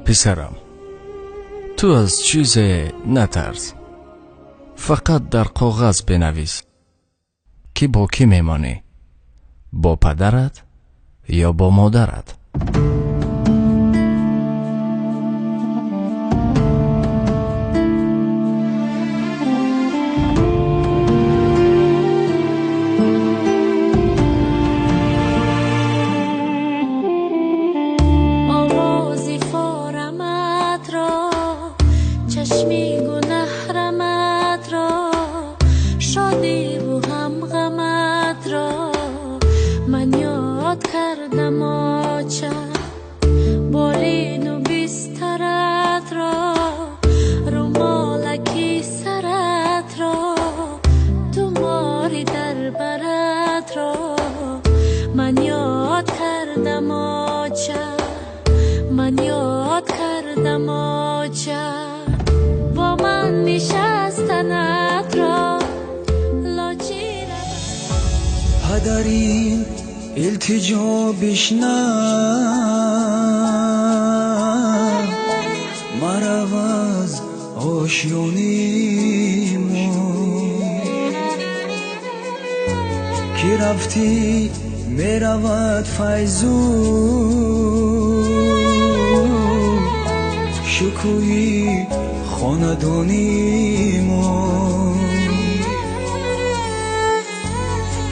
پسرم، تو از چیز نترس، فقط در کاغذ بنویس که با کی میمانی، با پدرت یا با مادرت. چشمی گناه رمت را، شادی و هم غمت را من یاد کردم. آچه بالین و بسترت را، رومالکی سرت را، تو ماری در برت را من یاد کردم. آچه من یاد کردم. آچه با من نشستنت را لاجی پدری التجا بشنو، مرو از آشیانی ما کی رفتی میرود فیضو شکوهی خاندانی ما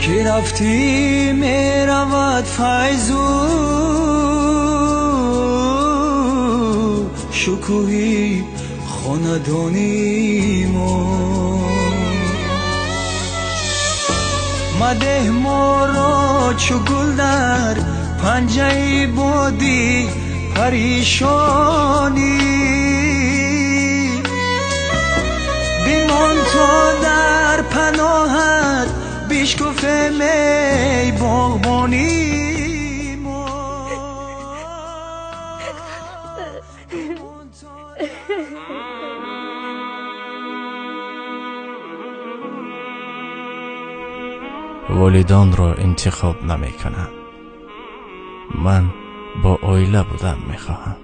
کی رفتی میرود فیضو شکوهی خاندانی ما مده ما را چو گل در پنجه بادی پریشانی بیمان تا در پناهت بیشکفه می باغبانی والدان را انتخاب نمی کنم. من با عائله بودن می خواهم.